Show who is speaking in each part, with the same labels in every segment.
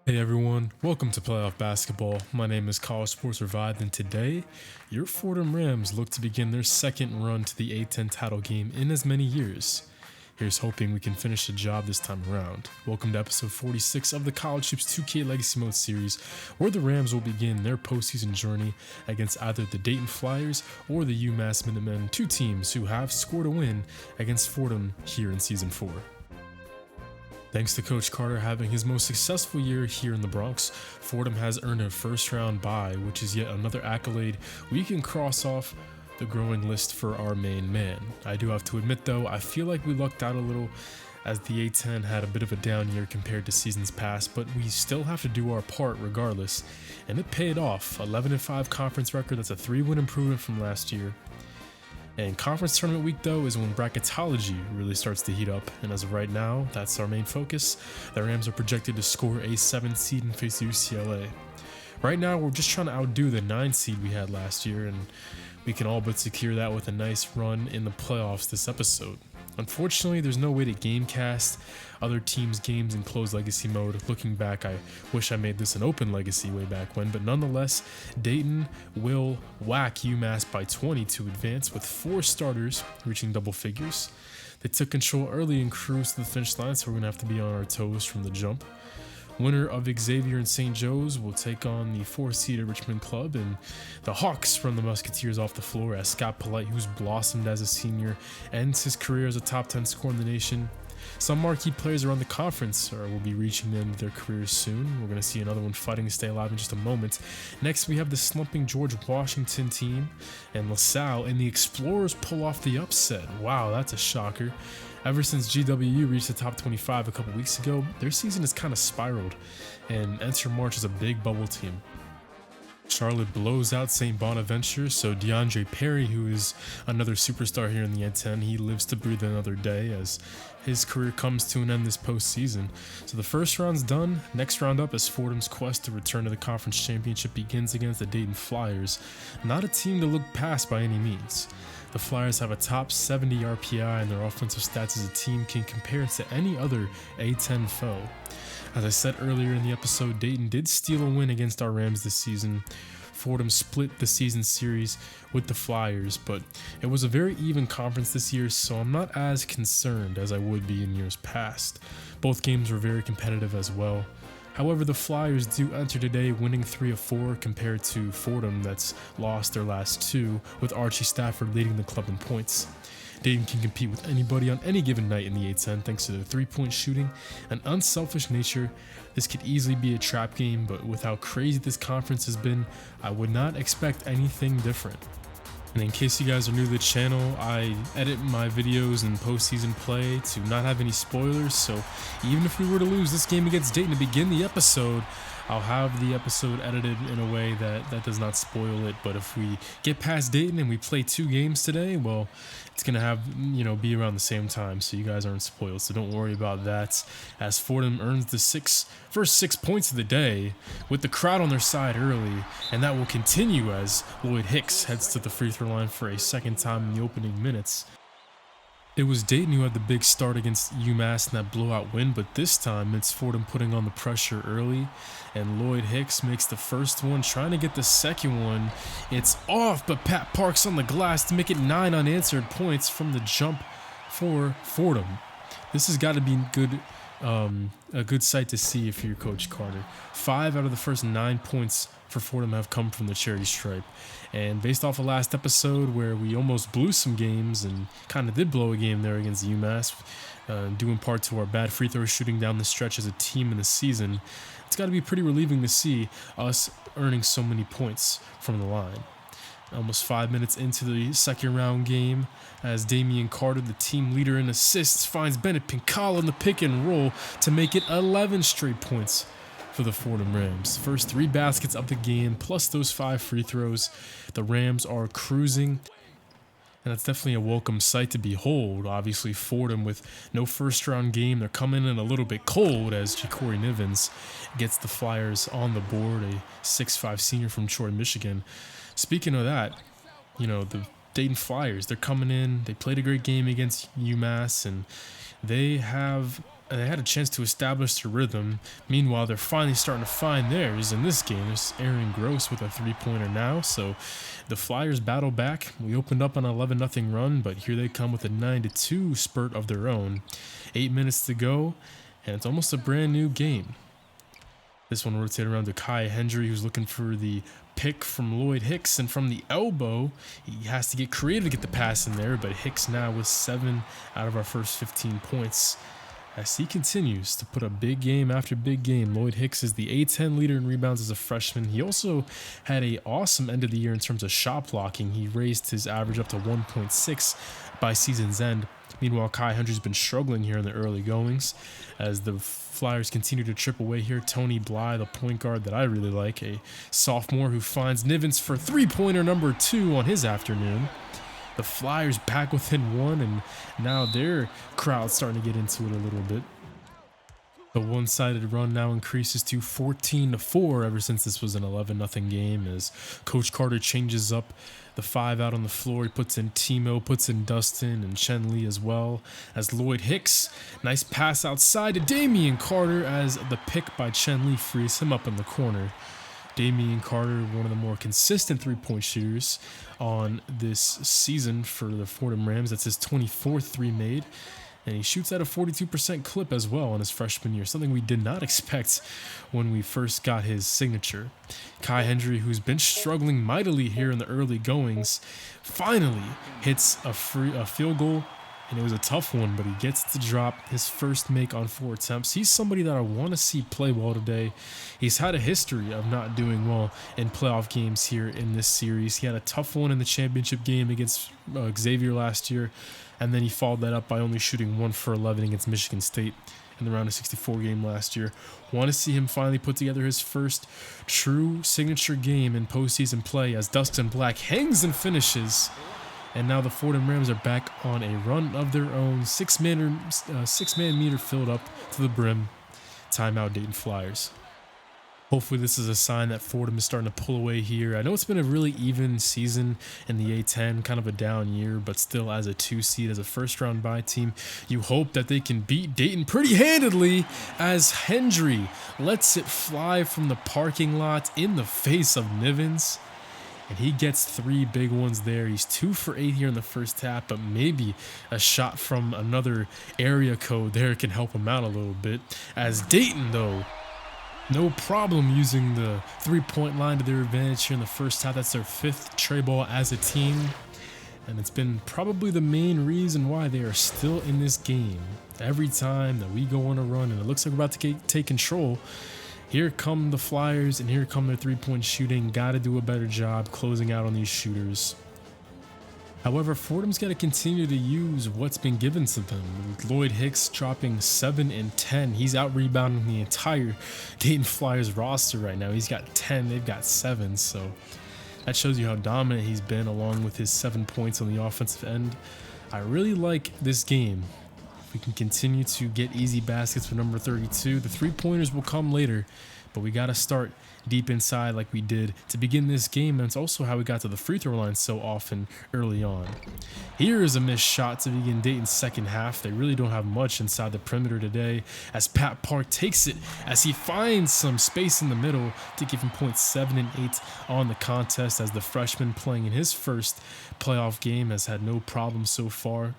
Speaker 1: Hey everyone, welcome to Playoff Basketball. My name is College Sports Revived, and today, your Fordham Rams look to begin their second run to the A-10 title game in as many years. Here's hoping we can finish the job this time around. Welcome to episode 46 of the College Hoops 2K Legacy Mode series, where the Rams will begin their postseason journey against either the Dayton Flyers or the UMass Minutemen, two teams who have scored a win against Fordham here in Season 4. Thanks to Coach Carter having his most successful year here in the Bronx, Fordham has earned a first-round bye, which is yet another accolade we can cross off the growing list for our main man. I do have to admit though, I feel like we lucked out a little as the A-10 had a bit of a down year compared to seasons past, but we still have to do our part regardless, and it paid off. 11-5 conference record, that's a 3-win improvement from last year. And conference tournament week though is when bracketology really starts to heat up, and as of right now, that's our main focus. The Rams are projected to score a 7 seed and face UCLA. Right now, we're just trying to outdo the 9 seed we had last year, and we can all but secure that with a nice run in the playoffs this episode. Unfortunately, there's no way to gamecast other teams' games in closed legacy mode. Looking back, I wish I made this an open legacy way back when, but nonetheless, Dayton will whack UMass by 20 to advance with 4 starters reaching double figures. They took control early and cruised to the finish line, so we're going to have to be on our toes from the jump. Winner of Xavier and St. Joe's will take on the 4-seeded Richmond Club, and the Hawks run the Musketeers off the floor as Scott Polite, who's blossomed as a senior, ends his career as a top 10 scorer in the nation. Some marquee players around the conference will be reaching the end of their careers soon. We're going to see another one fighting to stay alive in just a moment. Next, we have the slumping George Washington team, and LaSalle and the Explorers pull off the upset. Wow, that's a shocker. Ever since GWU reached the top 25 a couple weeks ago, their season has kind of spiraled, and enter March is a big bubble team. Charlotte blows out St. Bonaventure, so DeAndre Perry, who is another superstar here in the A-10, he lives to breathe another day as his career comes to an end this postseason. So the first round's done. Next round up as Fordham's quest to return to the conference championship begins against the Dayton Flyers. Not a team to look past by any means. The Flyers have a top 70 RPI, and their offensive stats as a team can compare to any other A-10 foe. As I said earlier in the episode, Dayton did steal a win against our Rams this season. Fordham split the season series with the Flyers, but it was a very even conference this year, so I'm not as concerned as I would be in years past. Both games were very competitive as well. However, the Flyers do enter today winning 3 of 4 compared to Fordham that's lost their last 2, with Archie Stafford leading the club in points. Dayton can compete with anybody on any given night in the A-10 thanks to their 3-point shooting and unselfish nature. This could easily be a trap game, but with how crazy this conference has been, I would not expect anything different. And in case you guys are new to the channel, I edit my videos and postseason play to not have any spoilers, so even if we were to lose this game against Dayton to begin the episode, I'll have the episode edited in a way that does not spoil it. But if we get past Dayton and we play 2 games today, well, it's going to have, be around the same time, so you guys aren't spoiled, so don't worry about that, as Fordham earns the first 6 points of the day with the crowd on their side early, and that will continue as Lloyd Hicks heads to the free throw line for a second time in the opening minutes. It was Dayton who had the big start against UMass in that blowout win, but this time it's Fordham putting on the pressure early, and Lloyd Hicks makes the first one, trying to get the second one. It's off, but Pat Parks on the glass to make it 9 unanswered points from the jump for Fordham. This has got to be a good sight to see if you're Coach Carter. 5 out of the first 9 points for Fordham have come from the charity stripe. And based off of last episode where we almost blew some games and kind of did blow a game there against UMass, due in part to our bad free throw shooting down the stretch as a team in the season, it's got to be pretty relieving to see us earning so many points from the line. Almost 5 minutes into the second round game, as Damian Carter, the team leader in assists, finds Bennett Pincala in the pick and roll to make it 11 straight points for the Fordham Rams. First 3 baskets of the game, plus those 5 free throws. The Rams are cruising, and that's definitely a welcome sight to behold. Obviously, Fordham with no first-round game, they're coming in a little bit cold as Ja'Cory Nivens gets the Flyers on the board, a 6'5 senior from Troy, Michigan. Speaking of that, the Dayton Flyers, they're coming in, they played a great game against UMass, and they have and they had a chance to establish their rhythm. Meanwhile, they're finally starting to find theirs in this game. There's Aaron Gross with a three-pointer now, so the Flyers battle back. We opened up on an 11-0 run, but here they come with a 9-2 spurt of their own. 8 minutes to go, and it's almost a brand new game. This one rotated around to Kai Hendry, who's looking for the pick from Lloyd Hicks, and from the elbow, he has to get creative to get the pass in there, but Hicks now with 7 out of our first 15 points. As he continues to put up big game after big game, Lloyd Hicks is the A-10 leader in rebounds as a freshman. He also had an awesome end of the year in terms of shot blocking. He raised his average up to 1.6 by season's end. Meanwhile, Kai Hendry's been struggling here in the early goings as the Flyers continue to chip away here. Tony Blythe, a point guard that I really like, a sophomore who finds Nivens for three-pointer number 2 on his afternoon. The Flyers back within 1, and now their crowd's starting to get into it a little bit. The one-sided run now increases to 14-4 ever since this was an 11-0 game as Coach Carter changes up the 5 out on the floor. He puts in Timo, puts in Dustin and Chen Li as well as Lloyd Hicks. Nice pass outside to Damian Carter as the pick by Chen Li frees him up in the corner. Damian Carter, one of the more consistent three-point shooters on this season for the Fordham Rams. That's his 24th three made. And he shoots at a 42% clip as well in his freshman year, something we did not expect when we first got his signature. Kai Hendry, who's been struggling mightily here in the early goings, finally hits a field goal, and it was a tough one, but he gets to drop his first make on 4 attempts. He's somebody that I want to see play well today. He's had a history of not doing well in playoff games here in this series. He had a tough one in the championship game against Xavier last year, and then he followed that up by only shooting 1 for 11 against Michigan State in the round of 64 game last year. Want to see him finally put together his first true signature game in postseason play as Dustin Black hangs and finishes. And now the Fordham Rams are back on a run of their own. 6-man meter filled up to the brim. Timeout Dayton Flyers. Hopefully this is a sign that Fordham is starting to pull away here. I know it's been a really even season in the A-10, kind of a down year, but still as a 2 seed, as a first-round bye team, you hope that they can beat Dayton pretty handedly as Hendry lets it fly from the parking lot in the face of Nivens. And he gets 3 big ones there. He's 2 for 8 here in the first half, but maybe a shot from another area code there can help him out a little bit. As Dayton, though, no problem using the three-point line to their advantage here in the first half. That's their 5th tray ball as a team. And it's been probably the main reason why they are still in this game. Every time that we go on a run and it looks like we're about to take control, here come the Flyers and here come their three-point shooting. Got to do a better job closing out on these shooters. However, Fordham's got to continue to use what's been given to them. With Lloyd Hicks dropping 7 and 10, he's out-rebounding the entire Dayton Flyers roster right now. He's got 10, they've got 7, so that shows you how dominant he's been, along with his 7 points on the offensive end. I really like this game. If we can continue to get easy baskets for number 32, the three-pointers will come later, but we got to start deep inside like we did to begin this game, and it's also how we got to the free throw line so often early on. Here is a missed shot to begin Dayton's second half. They really don't have much inside the perimeter today as Pat Park takes it as he finds some space in the middle to give him points 7 and 8 on the contest, as the freshman playing in his first playoff game has had no problem so far.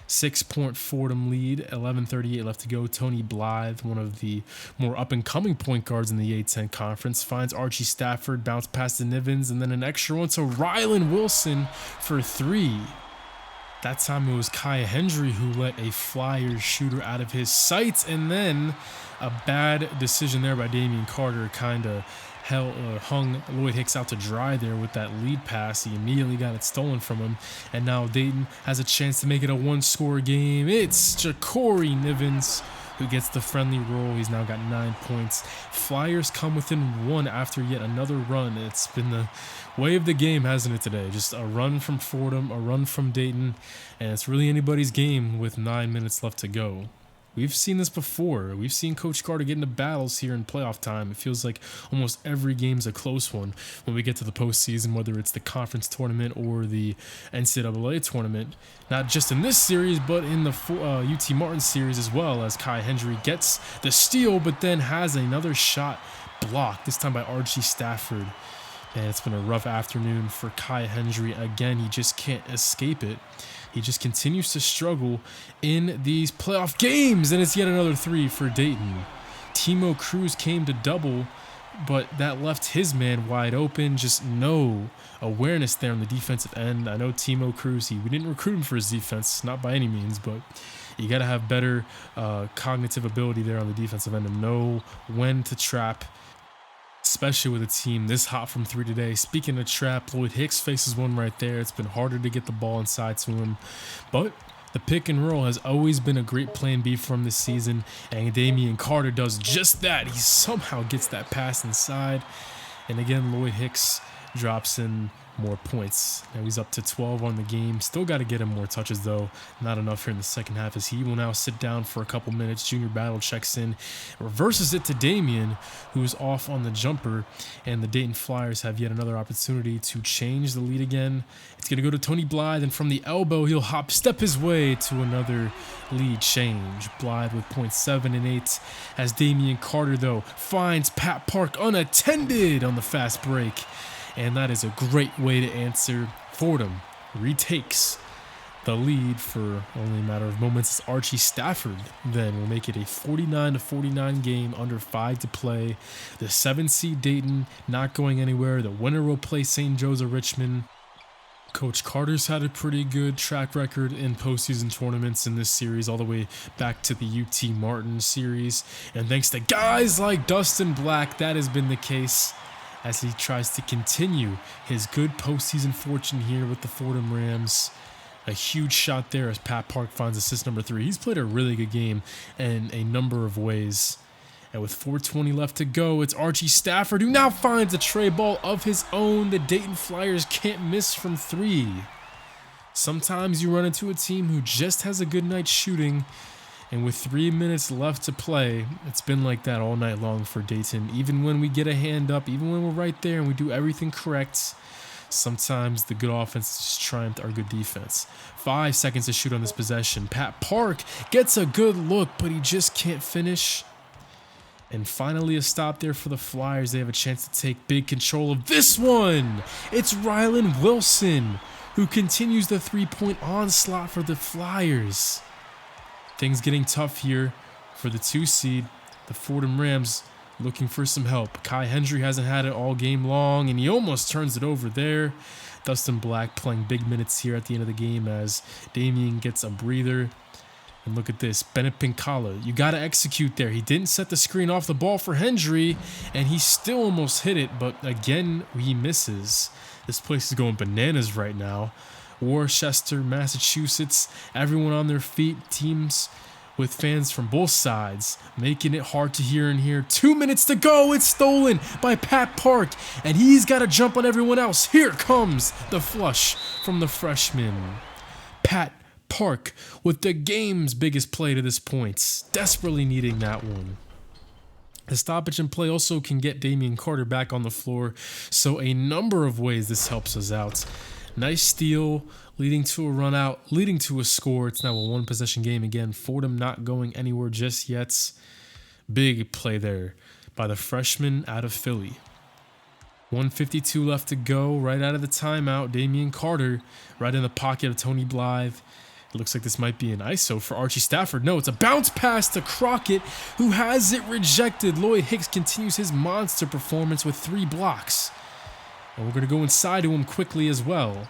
Speaker 1: 6-point Fordham lead, 11:38 left to go. Tony Blythe, one of the more up-and-coming point guards in the A-10 conference, finds Archie Stafford, bounce past to Nivens, and then an extra one to Rylan Wilson for 3. That time it was Kai Hendry who let a Flyers shooter out of his sights, and then a bad decision there by Damian Carter kind of hung Lloyd Hicks out to dry there with that lead pass. He immediately got it stolen from him, and now Dayton has a chance to make it a 1-score game. It's Ja'Cory Nivens who gets the friendly roll. He's now got 9 points. Flyers come within 1 after yet another run. It's been the way of the game, hasn't it, today? Just a run from Fordham, a run from Dayton, and it's really anybody's game with 9 minutes left to go. We've seen this before. We've seen Coach Carter get into battles here in playoff time. It feels like almost every game's a close one when we get to the postseason, whether it's the conference tournament or the NCAA tournament. Not just in this series, but in the UT Martin series as well, as Kai Hendry gets the steal, but then has another shot blocked, this time by Archie Stafford. And it's been a rough afternoon for Kai Hendry. Again, he just can't escape it. He just continues to struggle in these playoff games, and it's yet another three for Dayton. Timo Cruz came to double, but that left his man wide open. Just no awareness there on the defensive end. I know Timo Cruz, we didn't recruit him for his defense, not by any means, but you got to have better cognitive ability there on the defensive end and know when to trap, especially with a team this hot from three today. Speaking of trap, Lloyd Hicks faces one right there. It's been harder to get the ball inside to him, but the pick and roll has always been a great plan B for him this season, and Damian Carter does just that. He somehow gets that pass inside, and again, Lloyd Hicks drops in more points. Now he's up to 12 on the game. Still got to get him more touches, though. Not enough here in the second half, as he will now sit down for a couple minutes. Junior Battle checks in, reverses it to Damian, who's off on the jumper, and the Dayton Flyers have yet another opportunity to change the lead again. It's going to go to Tony Blythe, and from the elbow, he'll step his way to another lead change. Blythe with 0.7 and 8, as Damian Carter, though, finds Pat Park unattended on the fast break. And that is a great way to answer. Fordham retakes the lead for only a matter of moments. Archie Stafford then will make it a 49-49 game, under 5 to play. The 7 seed Dayton not going anywhere. The winner will play St. Joe's of Richmond. Coach Carter's had a pretty good track record in postseason tournaments in this series, all the way back to the UT Martin series. And thanks to guys like Dustin Black, that has been the case, as he tries to continue his good postseason fortune here with the Fordham Rams. A huge shot there as Pat Park finds assist number 3. He's played a really good game in a number of ways. And with 4:20 left to go, it's Archie Stafford who now finds a tray ball of his own. The Dayton Flyers can't miss from 3. Sometimes you run into a team who just has a good night shooting, and with 3 minutes left to play, it's been like that all night long for Dayton. Even when we get a hand up, even when we're right there and we do everything correct, sometimes the good offense just triumphed our good defense. 5 seconds to shoot on this possession. Pat Park gets a good look, but he just can't finish. And finally a stop there for the Flyers. They have a chance to take big control of this one. It's Rylan Wilson who continues the 3-point onslaught for the Flyers. Things getting tough here for the 2 seed. The Fordham Rams looking for some help. Kai Hendry hasn't had it all game long, and he almost turns it over there. Dustin Black playing big minutes here at the end of the game as Damian gets a breather. And look at this, Bennett Pincala. You got to execute there. He didn't set the screen off the ball for Hendry, and he still almost hit it, but again, he misses. This place is going bananas right now. Worcester, Massachusetts, everyone on their feet, teams with fans from both sides, making it hard to hear in here. 2 minutes to go, it's stolen by Pat Park, and he's got to jump on everyone else. Here comes the flush from the freshman. Pat Park with the game's biggest play to this point, desperately needing that one. The stoppage in play also can get Damian Carter back on the floor, so a number of ways this helps us out. Nice steal, leading to a run out, leading to a score. It's now a 1-possession game again. Fordham not going anywhere just yet. Big play there by the freshman out of Philly. 1:52 left to go, right out of the timeout. Damian Carter right in the pocket of Tony Blythe. It looks like this might be an ISO for Archie Stafford. No, it's a bounce pass to Crockett, who has it rejected. Lloyd Hicks continues his monster performance with 3 blocks. And we're going to go inside to him quickly as well.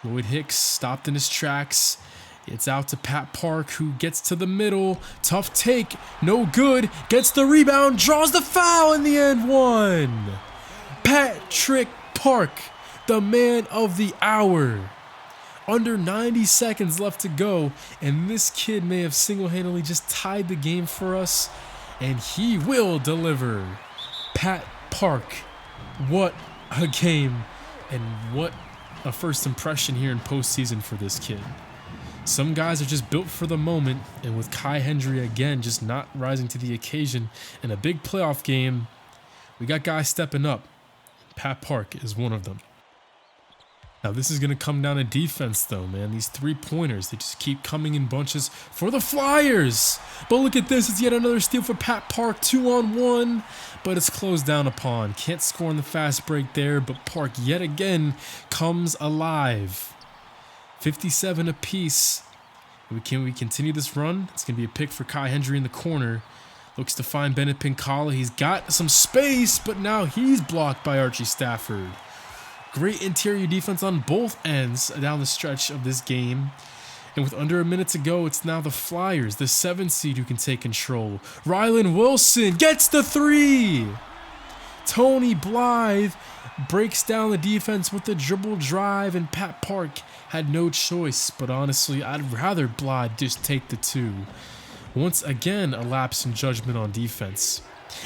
Speaker 1: Lloyd Hicks stopped in his tracks. It's out to Pat Park, who gets to the middle. Tough take, no good. Gets the rebound, draws the foul in the end one. Patrick Park, the man of the hour. Under 90 seconds left to go, and this kid may have single-handedly just tied the game for us, and he will deliver. Pat Park, what a game, and what a first impression here in postseason for this kid. Some guys are just built for the moment, and with Kai Hendry again just not rising to the occasion in a big playoff game, we got guys stepping up. Pat Park is one of them. Now this is going to come down to defense though, man. These 3-pointers, they just keep coming in bunches for the Flyers. But look at this, it's yet another steal for Pat Park, 2-on-1, but it's closed down upon. Can't score on the fast break there, but Park yet again comes alive. 57 apiece. Can we continue this run? It's going to be a pick for Kai Hendry in the corner. Looks to find Bennett Pincala. He's got some space, but now he's blocked by Archie Stafford. Great interior defense on both ends down the stretch of this game. And with under a minute to go, it's now the Flyers, the 7 seed, who can take control. Rylan Wilson gets the 3. Tony Blythe breaks down the defense with the dribble drive, and Pat Park had no choice. But honestly, I'd rather Blythe just take the 2. Once again, a lapse in judgment on defense.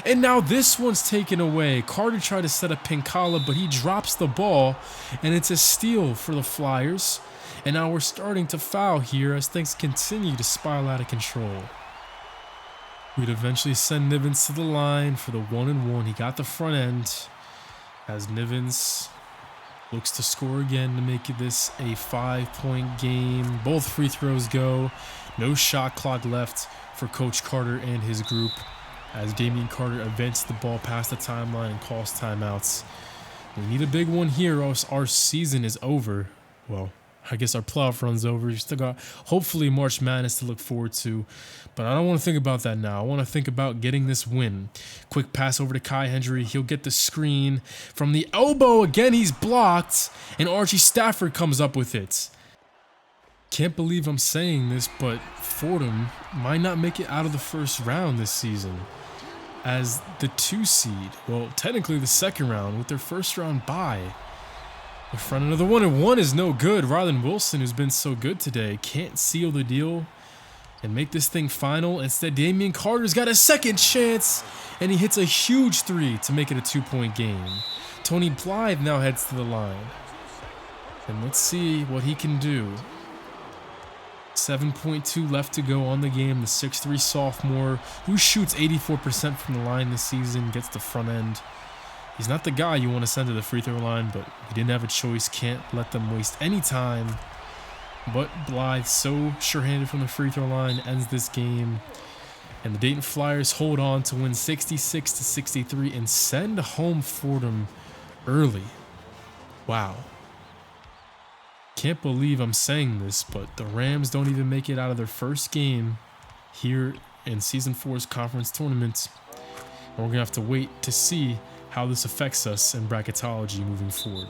Speaker 1: And now this one's taken away. Carter tried to set up Pincala, but he drops the ball, and it's a steal for the Flyers. And now we're starting to foul here as things continue to spiral out of control. We'd eventually send Nivens to the line for the 1-and-1. He got the front end as Nivens looks to score again to make this a 5-point game. Both free throws go. No shot clock left for Coach Carter and his group as Damian Carter advances the ball past the timeline and calls timeouts. We need a big one here or else our season is over. Well, I guess our playoff run's over. We still got hopefully March Madness to look forward to, but I don't want to think about that now. I want to think about getting this win. Quick pass over to Kai Hendry. He'll get the screen from the elbow. Again, he's blocked, and Archie Stafford comes up with it. Can't believe I'm saying this, but Fordham might not make it out of the first round this season as the 2 seed. Well, technically the second round with their first round bye. The front end of the 1-and-1 is no good. Rylan Wilson, who's been so good today, can't seal the deal and make this thing final. Instead, Damian Carter's got a second chance, and he hits a huge 3 to make it a 2-point game. Tony Blythe now heads to the line. And let's see what he can do. 7.2 left to go on the game. The 6'3 sophomore who shoots 84% from the line this season gets the front end. He's not the guy you want to send to the free throw line, but he didn't have a choice. Can't let them waste any time. But Blythe, so sure-handed from the free throw line, ends this game. And the Dayton Flyers hold on to win 66-63 and send home Fordham early. Wow. Can't believe I'm saying this, but the Rams don't even make it out of their first game here in Season 4's conference tournament. And we're going to have to wait to see how this affects us in bracketology moving forward.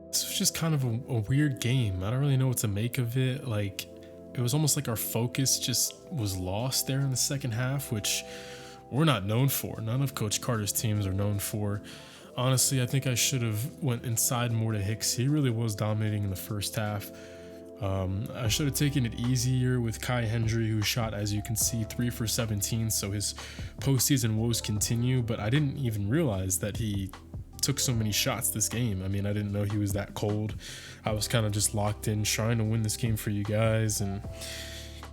Speaker 1: This was just kind of a weird game. I don't really know what to make of it. Like, it was almost like our focus just was lost there in the second half, which we're not known for. None of Coach Carter's teams are known for. Honestly, I think I should have went inside more to Hicks. He really was dominating in the first half. I should have taken it easier with Kai Hendry, who shot, as you can see, 3 for 17, so his postseason woes continue, but I didn't even realize that he took so many shots this game. I mean, I didn't know he was that cold. I was kind of just locked in, trying to win this game for you guys, and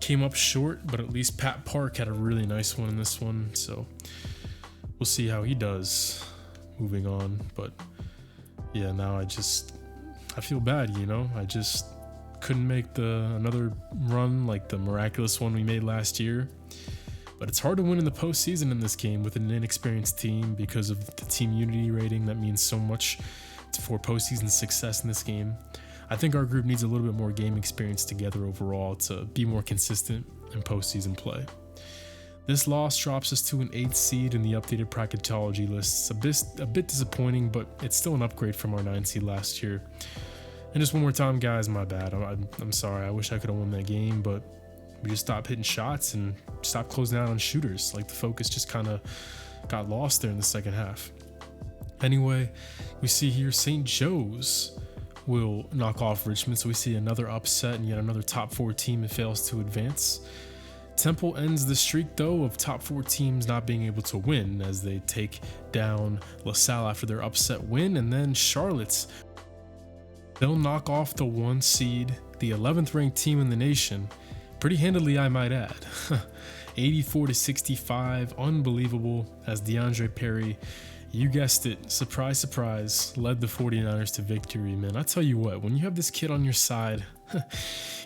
Speaker 1: came up short, but at least Pat Park had a really nice one in this one, so we'll see how he does moving on. But yeah, now I feel bad, you know? I just couldn't make another run like the miraculous one we made last year. But it's hard to win in the postseason in this game with an inexperienced team because of the team unity rating that means so much for postseason success in this game. I think our group needs a little bit more game experience together overall to be more consistent in postseason play. This loss drops us to an 8th seed in the updated bracketology list. It's a bit disappointing, but it's still an upgrade from our 9th seed last year. And just one more time, guys, my bad. I'm sorry. I wish I could have won that game, but we just stopped hitting shots and stopped closing out on shooters. Like, the focus just kind of got lost there in the second half. Anyway, we see here St. Joe's will knock off Richmond, so we see another upset and yet another top 4 team that fails to advance. Temple ends the streak, though, of top 4 teams not being able to win as they take down LaSalle after their upset win, and then Charlotte's. They'll knock off the 1 seed the 11th ranked team in the nation, pretty handily I might add. 84-65, unbelievable, as DeAndre Perry, you guessed it, surprise, surprise, led the 49ers to victory, man. I tell you what, when you have this kid on your side,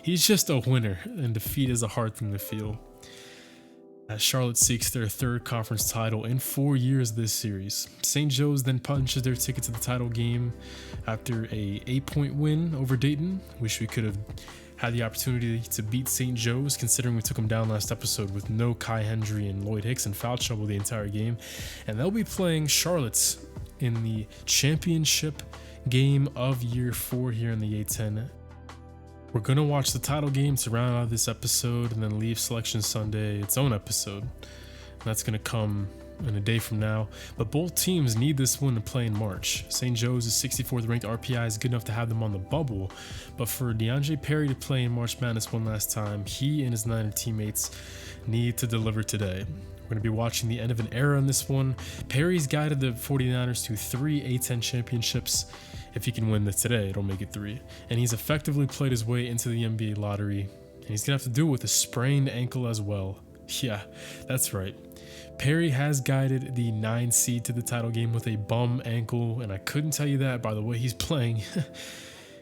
Speaker 1: he's just a winner, and defeat is a hard thing to feel. As Charlotte seeks their third conference title in 4 years this series, St. Joe's then punches their ticket to the title game after a 8-point win over Dayton. Wish we could have had the opportunity to beat St. Joe's, considering we took them down last episode with no Kai Hendry and Lloyd Hicks in foul trouble the entire game. And they'll be playing Charlotte's in the championship game of year 4 here in the A-10. We're going to watch the title game to round out this episode and then leave Selection Sunday its own episode. And that's going to come in a day from now. But both teams need this win to play in March. St. Joe's is 64th ranked RPI is good enough to have them on the bubble. But for DeAndre Perry to play in March Madness one last time, he and his Niner teammates need to deliver today. We're going to be watching the end of an era in this one. Perry's guided the 49ers to 3 A-10 championships. If he can win this today, it'll make it 3. And he's effectively played his way into the NBA lottery. And he's going to have to do it with a sprained ankle as well. Yeah, that's right. Perry has guided the 9 seed to the title game with a bum ankle. And I couldn't tell you that by the way he's playing.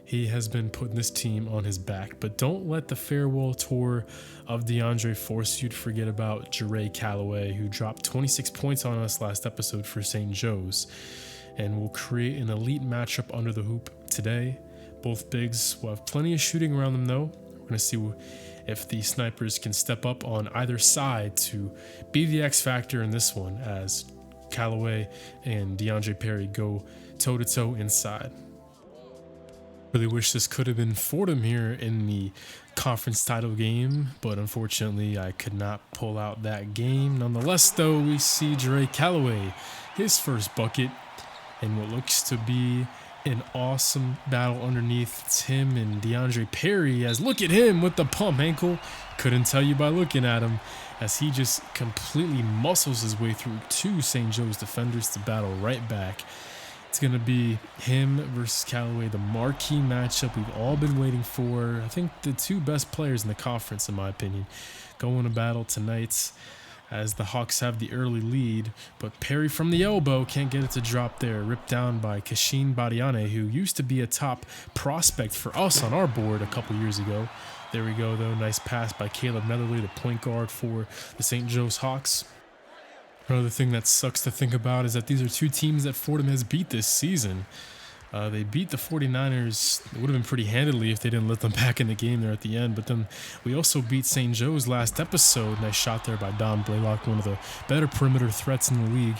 Speaker 1: He has been putting this team on his back. But don't let the farewell tour of DeAndre force you to forget about Jare Calloway, who dropped 26 points on us last episode for St. Joe's. And will create an elite matchup under the hoop today. Both bigs will have plenty of shooting around them though. We're going to see if the snipers can step up on either side to be the X factor in this one, as Calloway and DeAndre Perry go toe-to-toe inside. Really wish this could have been Fordham here in the conference title game, but unfortunately I could not pull out that game. Nonetheless though, we see Jare Calloway, his first bucket, and what looks to be an awesome battle underneath. It's him and DeAndre Perry, as look at him with the pump ankle. Couldn't tell you by looking at him, as he just completely muscles his way through 2 St. Joe's defenders to battle right back. It's going to be him versus Calloway, the marquee matchup we've all been waiting for. I think the 2 best players in the conference, in my opinion, going to battle tonight, as the Hawks have the early lead, but Perry from the elbow can't get it to drop there. Ripped down by Kashin Badiane, who used to be a top prospect for us on our board a couple years ago. There we go, though. Nice pass by Caleb Netherly, the point guard for the St. Joe's Hawks. Another thing that sucks to think about is that these are 2 teams that Fordham has beat this season. They beat the 49ers. It would have been pretty handily if they didn't let them back in the game there at the end. But then we also beat St. Joe's last episode. Nice shot there by Don Blaylock, one of the better perimeter threats in the league.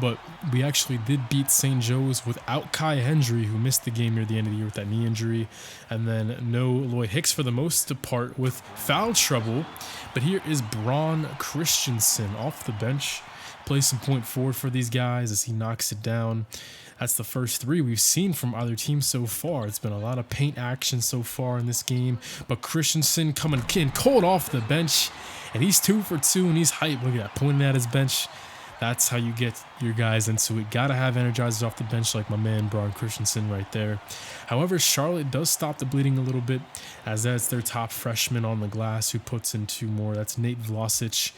Speaker 1: But we actually did beat St. Joe's without Kai Hendry, who missed the game near the end of the year with that knee injury. And then no Lloyd Hicks for the most part with foul trouble. But here is Braun Christensen off the bench. Plays some point forward for these guys as he knocks it down. That's the first 3 we've seen from either team so far. It's been a lot of paint action so far in this game. But Christensen coming in cold off the bench. And he's 2 for 2 and he's hyped. Look at that, pointing at his bench. That's how you get your guys into it. Gotta have energizers off the bench like my man Braun Christensen right there. However, Charlotte does stop the bleeding a little bit, as that's their top freshman on the glass who puts in 2 more. That's Nate Vlasic,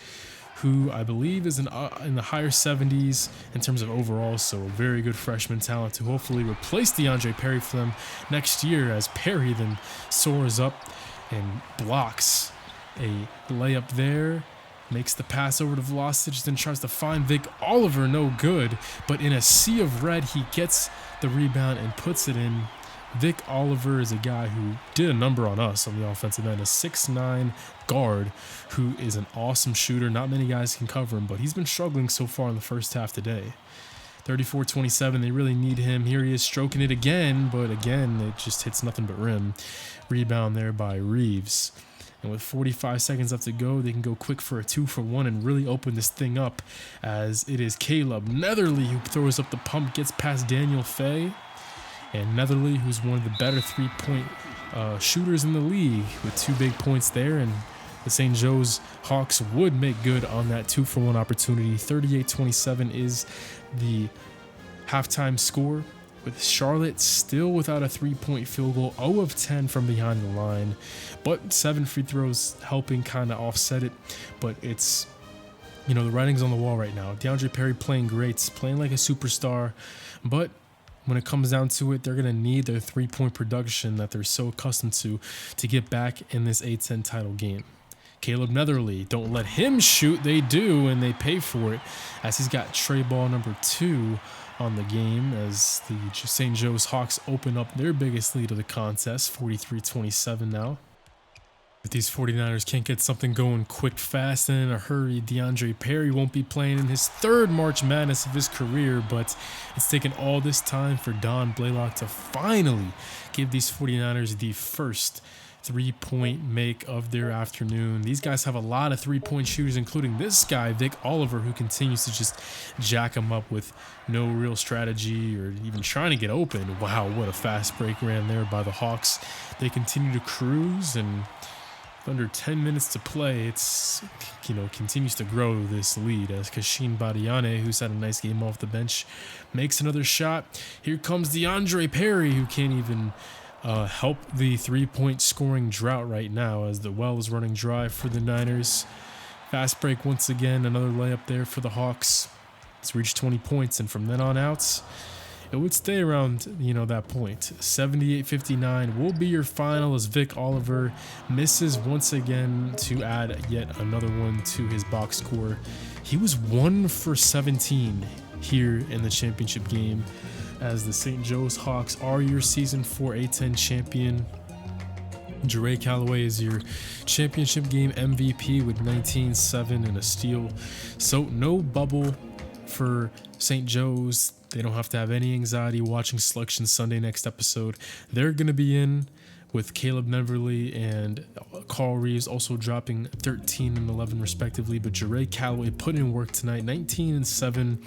Speaker 1: who I believe is in the higher 70s in terms of overall, so a very good freshman talent to hopefully replace DeAndre Perry for them next year, as Perry then soars up and blocks a layup there, makes the pass over to Vlasic, then tries to find Vic Oliver, no good, but in a sea of red, he gets the rebound and puts it in. Vic Oliver is a guy who did a number on us on the offensive end, a 6'9" guard who is an awesome shooter. Not many guys can cover him, but he's been struggling so far in the first half today. 34-27, they really need him. Here he is stroking it again, but again, it just hits nothing but rim. Rebound there by Reeves. And with 45 seconds left to go, they can go quick for a 2-for-1 and really open this thing up, as it is Caleb Netherly who throws up the pump, gets past Daniel Fay. And Netherly, who's one of the better 3-point shooters in the league, with 2 big points there. And the St. Joe's Hawks would make good on that 2-for-1 opportunity. 38-27 is the halftime score. with Charlotte still without a 3-point field goal, 0 of 10 from behind the line, but 7 free throws helping kind of offset it. But it's, you know, the writing's on the wall right now. DeAndre Perry playing great, playing like a superstar, but when it comes down to it, they're going to need their 3-point production that they're so accustomed to get back in this A-10 title game. Caleb Netherly, don't let him shoot. They do, and they pay for it as he's got tray ball number 2 on the game as the St. Joe's Hawks open up their biggest lead of the contest, 43-27 now. If these 49ers can't get something going quick, fast, and in a hurry, DeAndre Perry won't be playing in his 3rd March Madness of his career, but it's taken all this time for Don Blaylock to finally give these 49ers the first 3-point make of their afternoon. These guys have a lot of 3-point shooters, including this guy, Vic Oliver, who continues to just jack them up with no real strategy or even trying to get open. Wow, what a fast break ran there by the Hawks. They continue to cruise, and under 10 minutes to play, it's, you know, continues to grow this lead as Kashin Badiane, who's had a nice game off the bench, makes another shot. Here comes DeAndre Perry, who can't even help the 3-point scoring drought right now as the well is running dry for the Niners. Fast break once again, another layup there for the Hawks. It's reached 20 points, and from then on out, it would stay around, you know, that point. 78-59 will be your final as Vic Oliver misses once again to add yet another one to his box score. He was 1 for 17 here in the championship game as the St. Joe's Hawks are your Season 4 A-10 champion. Jare Calloway is your championship game MVP with 19, 7, and a steal. So no bubble for St. Joe's. They don't have to have any anxiety watching Selection Sunday next episode. They're going to be in with Caleb Netherly and Carl Reeves also dropping 13 and 11 respectively. But Jare Calloway put in work tonight, 19 and 7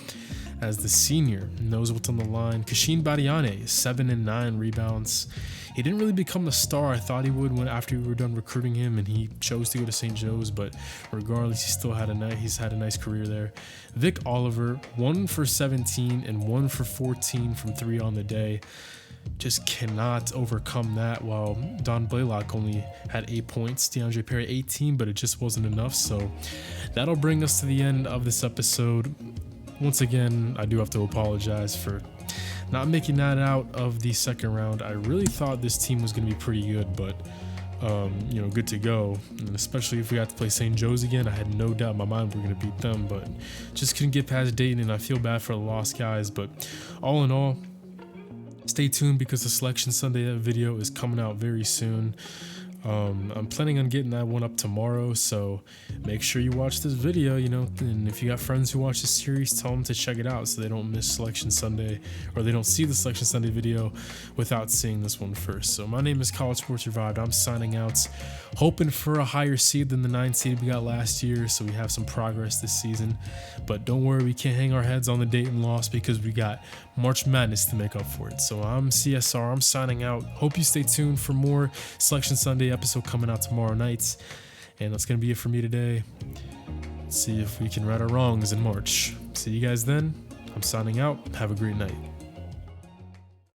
Speaker 1: as the senior knows what's on the line. Kashin Badiane, 7 and 9 rebounds. He didn't really become the star I thought he would when after we were done recruiting him, and he chose to go to St. Joe's. But regardless, he's had a nice career there. Vic Oliver, 1 for 17 and 1 for 14 from 3 on the day. Just cannot overcome that, while Don Blaylock only had 8 points, DeAndre Perry 18, but it just wasn't enough. So that'll bring us to the end of this episode. Once again, I do have to apologize for not making that out of the second round. I really thought this team was going to be pretty good, but you know, good to go. And especially if we got to play St. Joe's again, I had no doubt in my mind we were going to beat them, but just couldn't get past Dayton, and I feel bad for the lost guys. But all in all, stay tuned because the Selection Sunday video is coming out very soon. I'm planning on getting that one up tomorrow, so make sure you watch this video, you know, and if you got friends who watch this series, tell them to check it out so they don't miss Selection Sunday, or they don't see the Selection Sunday video without seeing this one first. So my name is College Sports Revived. I'm signing out, hoping for a higher seed than the 9 seed we got last year, so we have some progress this season. But don't worry, we can't hang our heads on the Dayton loss because we got March Madness to make up for it. So I'm CSR, I'm signing out. Hope you stay tuned for more Selection Sunday episode coming out tomorrow night. And that's going to be it for me today. Let's see if we can right our wrongs in March. See you guys then. I'm signing out. Have a great night.